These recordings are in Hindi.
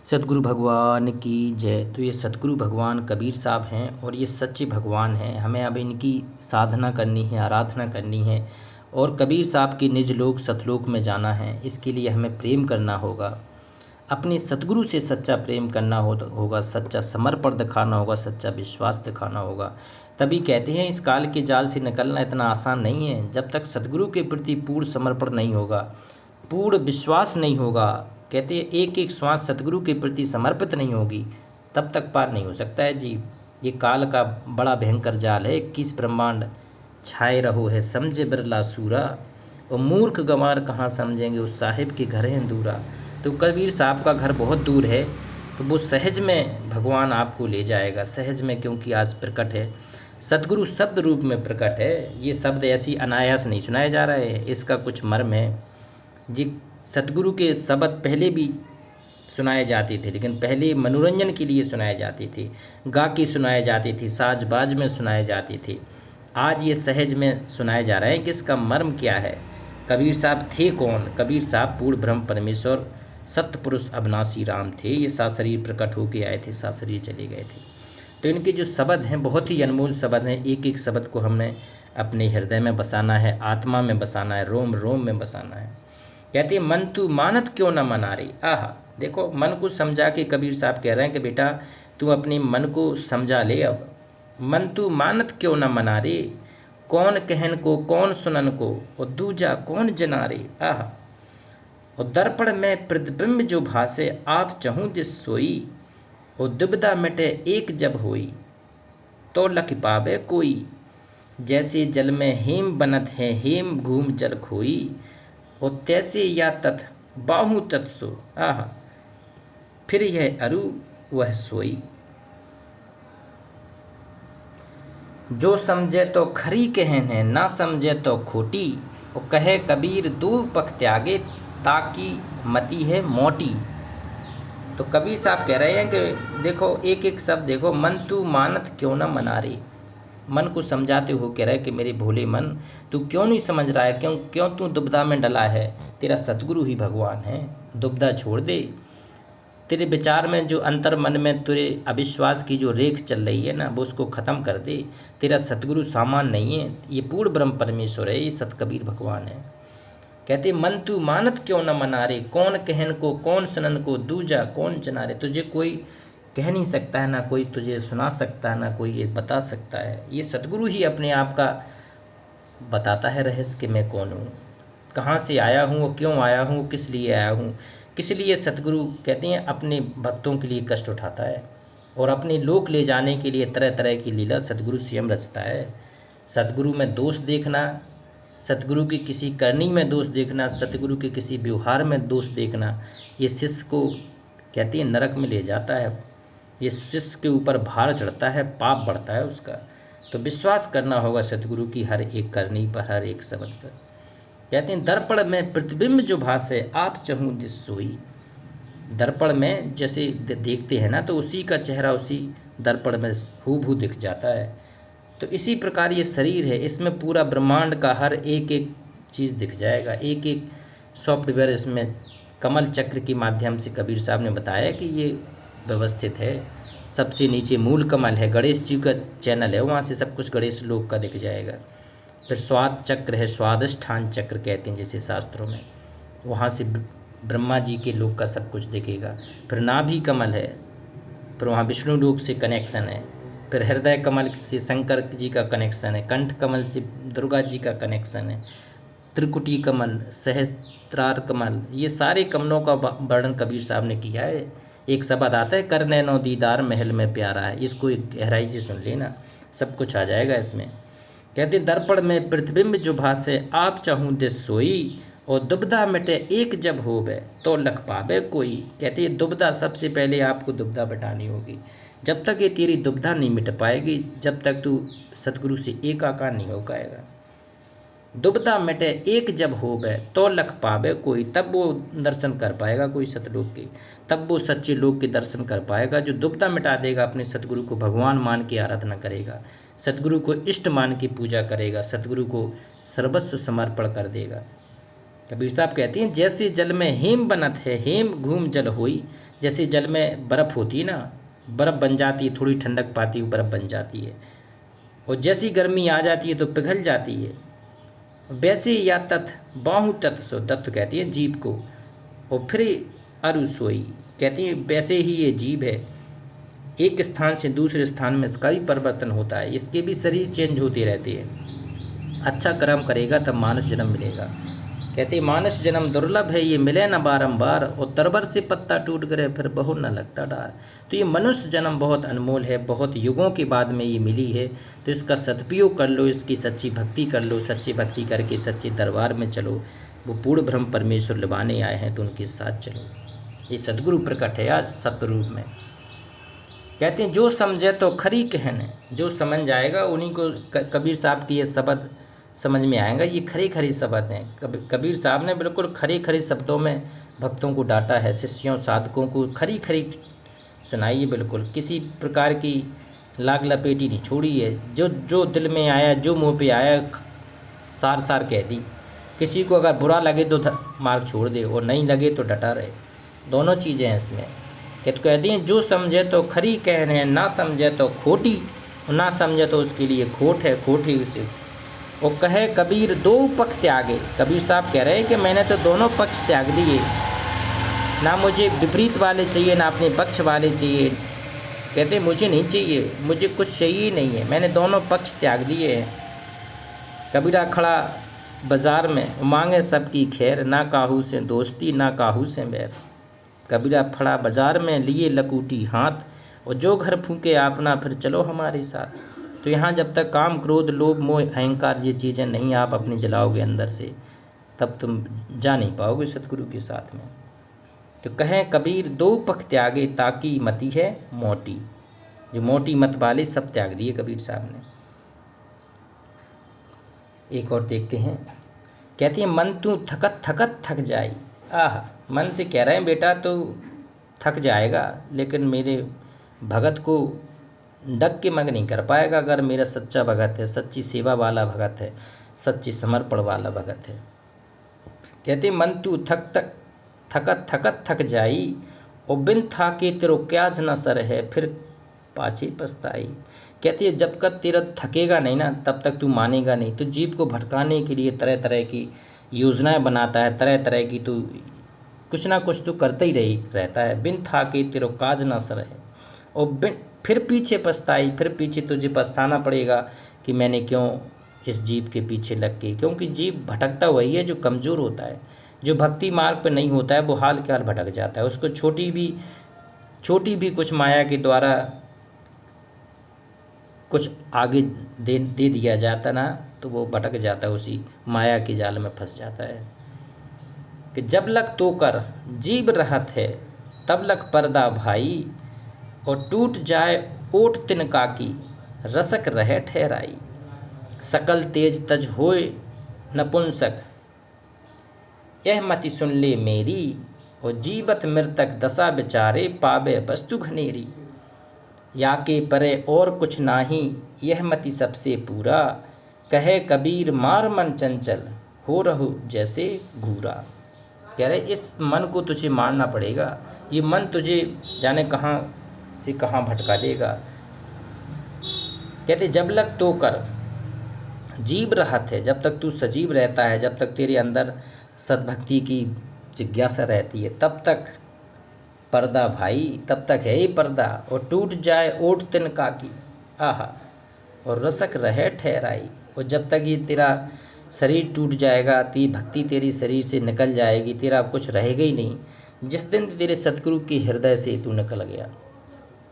सतगुरु भगवान की जय। तो ये सतगुरु भगवान कबीर साहब हैं और ये सच्चे भगवान हैं। हमें अब इनकी साधना करनी है, आराधना करनी है और कबीर साहब के निज लोक सतलोक में जाना है। इसके लिए हमें प्रेम करना होगा, अपने सतगुरु से सच्चा प्रेम करना होगा, सच्चा समर्पण दिखाना होगा, सच्चा विश्वास दिखाना होगा। तभी कहते हैं इस काल के जाल से निकलना इतना आसान नहीं है। जब तक सतगुरु के प्रति पूर्ण समर्पण नहीं होगा, पूर्ण विश्वास नहीं होगा, कहते हैं एक एक श्वास सतगुरु के प्रति समर्पित नहीं होगी, तब तक पार नहीं हो सकता है जी। ये काल का बड़ा भयंकर जाल है। 21 ब्रह्मांड छाए रहो है, समझे बिरला सूरा, और मूर्ख गंवार कहाँ समझेंगे उस साहिब के घर है दूरा। तो कबीर साहब का घर बहुत दूर है, तो वो सहज में भगवान आपको ले जाएगा, सहज में, क्योंकि आज प्रकट है। सतगुरु शब्द रूप में प्रकट है। ये शब्द ऐसी अनायास नहीं सुनाए जा रहे हैं, इसका कुछ मर्म है जी। सतगुरु के शब्द पहले भी सुनाए जाते थे, लेकिन पहले मनोरंजन के लिए सुनाए जाते थे, गा के सुनाए जाते थे, साज बाज में सुनाए जाते थे। आज ये सहज में सुनाए जा रहे हैं कि इसका मर्म क्या है। कबीर साहब थे कौन? कबीर साहब पूर्ण ब्रह्म परमेश्वर सत्य पुरुष अविनाशी राम थे। ये साशरीर प्रकट होके आए थे, साशरीर चले गए थे। तो इनके जो शब्द हैं बहुत ही अनमोल शब्द हैं। एक एक शब्द को हमने अपने हृदय में बसाना है, आत्मा में बसाना है, रोम रोम में बसाना है। कहते हैं मन तू मानत क्यों न मना रे। आहा, देखो मन को समझा के कबीर साहब कह रहे हैं कि बेटा तू अपने मन को समझा ले। अब मन तू मानत क्यों न मना रे, कौन कहन को कौन सुनन को, और दूजा कौन जना रे। आहा, और दर्पण में प्रतिबिंब जो भासे, आप चहूँ दिस सोई, और दुविधा मिटे एक जब होई, तो लख पावे कोई। जैसे जल में हेम बनत है, हेम घूम जल खोई, और तैसे या तथ बाहु तत्सो। आह, फिर यह अरु वह सोई। जो समझे तो खरी कहन है, ना समझे तो खोटी, और कहे कबीर दो पख त्यागे, ताकि मती है मोटी। तो कबीर साहब कह रहे हैं कि देखो एक एक शब्द देखो, मन तू मानत क्यों ना मना रे। मन को समझाते हो कह रहा है कि मेरे भोले मन, तू क्यों नहीं समझ रहा है, क्यों क्यों तू दुविधा में डला है। तेरा सतगुरु ही भगवान है, दुविधा छोड़ दे। तेरे विचार में जो अंतर मन में तेरे अविश्वास की जो रेख चल रही है ना, वो उसको ख़त्म कर दे। तेरा सतगुरु सामान नहीं है, ये पूर्ण ब्रह्म परमेश्वर है, ये सतकबीर भगवान है। कहते मन तू मानत क्यों न मना रे, कौन कहन को कौन सुनन को, दूजा कौन जना रे। तुझे कोई कह नहीं सकता है, ना कोई तुझे सुना सकता है, ना कोई ये बता सकता है। ये सतगुरु ही अपने आप का बताता है रहस्य कि मैं कौन हूँ, कहाँ से आया हूँ, वो क्यों आया हूँ, किस लिए आया हूँ। किस लिए सतगुरु कहते हैं अपने भक्तों के लिए कष्ट उठाता है और अपने लोक ले जाने के लिए तरह तरह की लीला सतगुरु स्वयं रचता है। सतगुरु में दोष देखना, सतगुरु की किसी करनी में दोष देखना, सतगुरु के किसी व्यवहार में दोष देखना, ये शिष्य को कहते हैं नरक में ले जाता है। ये शिष्य के ऊपर भार चढ़ता है, पाप बढ़ता है उसका। तो विश्वास करना होगा सतगुरु की हर एक करनी पर, हर एक शब्द पर। कहते हैं दर्पण में प्रतिबिंब जो भासे, आप चहूँ दिस सोई। दर्पण में जैसे देखते हैं ना, तो उसी का चेहरा उसी दर्पण में हूबहू दिख जाता है। तो इसी प्रकार ये शरीर है, इसमें पूरा ब्रह्मांड का हर एक एक चीज़ दिख जाएगा। एक एक सॉफ्टवेयर इसमें कमल चक्र के माध्यम से कबीर साहब ने बताया कि ये व्यवस्थित है। सबसे नीचे मूल कमल है, गणेश जी का चैनल है, वहाँ से सब कुछ गणेश लोक का दिख जाएगा। फिर स्वाद चक्र है, स्वादिष्ठान चक्र कहते हैं जैसे शास्त्रों में, वहाँ से ब्रह्मा जी के लोक का सब कुछ दिखेगा। फिर नाभि कमल है, फिर वहाँ विष्णु लोक से कनेक्शन है। फिर हृदय कमल से शंकर जी का कनेक्शन है, कंठ कमल से दुर्गा जी का कनेक्शन है, त्रिकुटी कमल, सहस्त्रार कमल, ये सारे कमलों का वर्णन कबीर साहब ने किया है। एक शब्द आता है कर नैनो दीदार महल में प्यारा है, इसको एक गहराई से सुन लेना, सब कुछ आ जाएगा इसमें। कहते दर्पण में प्रतिबिंब जो भासे, आप चाहूँ दिस सोई, और दुविधा मिटे एक जब होवे, तो लख पावे कोई। कहते हैं दुविधा सबसे पहले आपको दुविधा मिटानी होगी। जब तक ये तेरी दुविधा नहीं मिट पाएगी, जब तक तू सतगुरु से एकाकार नहीं हो पाएगा। दुविधा मिटे एक जब होवे, तो लख पावे कोई, तब वो दर्शन कर पाएगा कोई सतलोक के, तब वो सच्चे लोक के दर्शन कर पाएगा। जो दुविधा मिटा देगा, अपने सतगुरु को भगवान मान के आराधना करेगा, सतगुरु को इष्ट मान के पूजा करेगा, सतगुरु को सर्वस्व समर्पण कर देगा। कबीर साहब कहते हैं जैसे जल में हेम बनत है, हेम घूम जल होई, जैसे जल में बर्फ़ होती है ना, बर्फ़ बन जाती है, थोड़ी ठंडक पाती है बर्फ़ बन जाती है, और जैसी गर्मी आ जाती है तो पिघल जाती है। वैसे या तत् बाहु तत् सो, तत्व कहती है जीव को, और फिर अरु सोई कहती है वैसे ही ये जीव है, एक स्थान से दूसरे स्थान में इसका भी परिवर्तन होता है, इसके भी शरीर चेंज होते रहते हैं। अच्छा कर्म करेगा तब मानुष जन्म मिलेगा। कहते मानुष जन्म दुर्लभ है, ये मिले न बारंबार, और तरबर से पत्ता टूट गए फिर बहु न लगता डार। तो ये मनुष्य जन्म बहुत अनमोल है, बहुत युगों के बाद में ये मिली है, तो इसका सदुपयोग कर लो, इसकी सच्ची भक्ति कर लो, सच्ची भक्ति करके सच्चे दरबार में चलो। वो पूर्ण ब्रह्म परमेश्वर लुभाने आए हैं तो उनके साथ चलो। ये सदगुरु प्रकट है आज सत्य रूप में। कहते हैं जो समझे तो खरी कहने, जो समझ जाएगा उन्हीं को कबीर साहब की ये शब्द समझ में आएगा। ये खरे खरे शब्द हैं। कबीर साहब ने बिल्कुल खरे खरे शब्दों में भक्तों को डांटा है, शिष्यों साधकों को खरी खरी सुनाई है, बिल्कुल किसी प्रकार की लाग लपेटी नहीं छोड़ी है। जो जो दिल में आया, जो मुँह पे आया, सार सार कह दी। किसी को अगर बुरा लगे तो मार्ग छोड़ दे, और नहीं लगे तो डटा रहे, दोनों चीज़ें हैं इसमें। कहती हैं जो समझे तो खरी कहने, ना समझे तो खोटी, ना समझे तो उसके लिए खोट है, खोटी उसे। वो कहे कबीर दो पक्ष त्यागे, कबीर साहब कह रहे हैं कि मैंने तो दोनों पक्ष त्याग दिए, ना मुझे विपरीत वाले चाहिए ना अपने पक्ष वाले चाहिए। कहते मुझे नहीं चाहिए, मुझे कुछ चाहिए नहीं है, मैंने दोनों पक्ष त्याग दिए हैं। कबीरा खड़ा बाजार में मांगे सबकी खैर, ना काहू से दोस्ती ना काहू से बैर। कबीरा खड़ा बाजार में लिए लकूटी हाथ, और जो घर फूके अपना फिर चलो हमारे साथ। तो यहाँ जब तक काम क्रोध लोभ मोह अहंकार ये चीज़ें नहीं आप अपने जलाओगे अंदर से, तब तुम जा नहीं पाओगे सतगुरु के साथ में। तो कहें कबीर दो पक्ष त्यागे, ताकि मति है मोटी। जो मोटी मत वाले सब त्याग दिए कबीर साहब ने। एक और देखते हैं। कहती है मन तू थकत थकत थक जाई। आह, मन से कह रहे हैं बेटा तो थक जाएगा, लेकिन मेरे भगत को डग के मग नहीं कर पाएगा अगर मेरा सच्चा भगत है, सच्ची सेवा वाला भगत है, सच्ची समर्पण वाला भगत है। कहते मन तू थकत थकत थक जाई, और बिन थाके तेरो क्याज न सर है, फिर पाछे पछताई। कहती है जब तक तेरा थकेगा नहीं ना, तब तक तू मानेगा नहीं। तो जीव को भटकाने के लिए तरह तरह की योजनाएं बनाता है, तरह तरह की तू कुछ ना कुछ तो करता ही रहता है। बिन थाके तेरो काज ना सर है, और बिन फिर पीछे पछताई, फिर पीछे तुझे पछताना पड़ेगा कि मैंने क्यों इस जीव के पीछे लग के। क्योंकि जीव भटकता वही है जो कमज़ोर होता है, जो भक्ति मार्ग पर नहीं होता है वो हाल के हाल भटक जाता है। उसको छोटी भी कुछ माया के द्वारा कुछ आगे दे दिया जाता ना, तो वो भटक जाता है, उसी माया के जाल में फंस जाता है। कि जब लग तो कर जीव रहत है, तब लग पर्दा भाई, और टूट जाए ओट तिनका की, रसक रहे ठहराई। सकल तेज तज होए नपुंसक, यह मति सुन ले मेरी, और जीवत मृतक दशा बेचारे, पावे वस्तु घनेरी। या के परे और कुछ नाही, यह मति सबसे पूरा, कहे कबीर मार मन चंचल, हो रहु जैसे घूरा। कह रहे इस मन को तुझे मारना पड़ेगा, ये मन तुझे जाने कहाँ से कहाँ भटका देगा। कहते जब लग तो कर जीव रहत है, जब तक तू सजीव रहता है, जब तक तेरे अंदर सद्भक्ति की जिज्ञासा रहती है, तब तक पर्दा भाई, तब तक है ही पर्दा। और टूट जाए ओट तिनका की, आहा, और रसक रहे ठहराई। और जब तक ये तेरा शरीर टूट जाएगा, भक्ति तेरी शरीर से निकल जाएगी, तेरा कुछ रहेगा ही नहीं। जिस दिन तेरे सतगुरु के हृदय से तू निकल गया,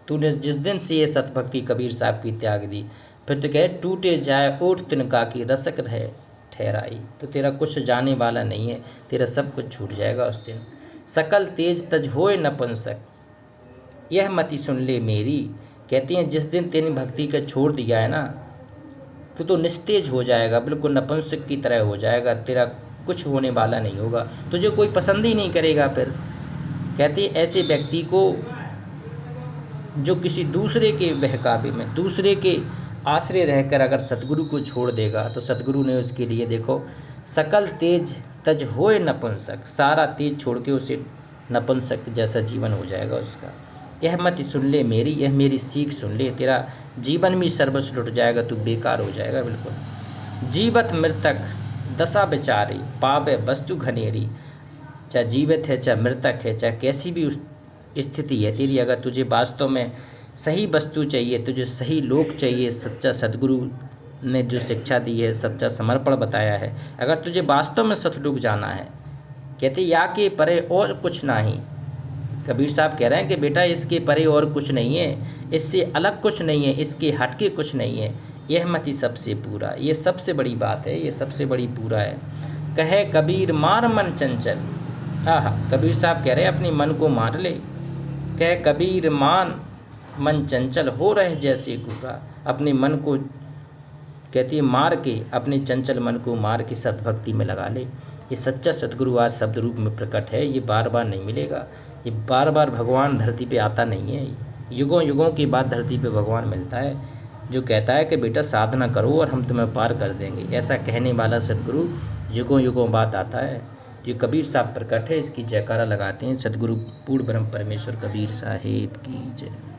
तूने जिस दिन से ये सतभक्ति कबीर साहब की त्याग दी, फिर तो कहे टूटे जाए ओट तिनका की, रसक रहे ठहराई। तो तेरा कुछ जाने वाला नहीं है, तेरा सब कुछ छूट जाएगा उस दिन। सकल तेज तज होए नपुंसक, यह मति सुन ले मेरी। कहती हैं जिस दिन तेरी भक्ति का छोड़ दिया है ना, तो निस्तेज हो जाएगा, बिल्कुल नपुंसक की तरह हो जाएगा, तेरा कुछ होने वाला नहीं होगा, तुझे कोई पसंद ही नहीं करेगा। फिर कहती है ऐसे व्यक्ति को जो किसी दूसरे के बहकावे में, दूसरे के आश्रय रहकर अगर सतगुरु को छोड़ देगा, तो सतगुरु ने उसके लिए देखो सकल तेज तज होए नपुंसक, सारा तेज छोड़ के उसे नपुंसक जैसा जीवन हो जाएगा उसका। यह मत सुन ले मेरी, यह मेरी सीख सुन ले, तेरा जीवन भी सर्वस्व लुट जाएगा, तू बेकार हो जाएगा बिल्कुल। जीवत मृतक दशा बेचारी, पावे वस्तु घनेरी। चाहे जीवित है चाहे मृतक है, चाहे कैसी भी स्थिति है तेरी, अगर तुझे वास्तव में सही वस्तु चाहिए, तुझे सही लोक चाहिए, सच्चा सद्गुरु ने जो शिक्षा दी है, सच्चा समर्पण बताया है, अगर तुझे वास्तव में सतयुग जाना है, कहते या के परे और कुछ नहीं। कबीर साहब कह रहे हैं कि बेटा इसके परे और कुछ नहीं है, इससे अलग कुछ नहीं है, इसके हटके कुछ नहीं है, यह मति सबसे पूरा। ये सबसे बड़ी बात है, ये सबसे बड़ी पूरा है। कहे कबीर मार मन चंचल, कबीर साहब कह रहे हैं अपनी मन को मार ले। कह कबीर मान मन चंचल हो रहे जैसे गुगा, अपने मन को कहती है मार के, अपने चंचल मन को मार के सद्भक्ति में लगा ले। ये सच्चा सद्गुरु आज शब्द रूप में प्रकट है, ये बार बार नहीं मिलेगा, ये बार बार भगवान धरती पे आता नहीं है, युगों युगों के बाद धरती पे भगवान मिलता है, जो कहता है कि बेटा साधना करो और हम तुम्हें पार कर देंगे। ऐसा कहने वाला सद्गुरु युगों युगों बाद आता है। ये कबीर साहब प्रकट है, इसकी जयकारा लगाते हैं। सद्गुरु पूर्ण ब्रह्म परमेश्वर कबीर साहिब की जय।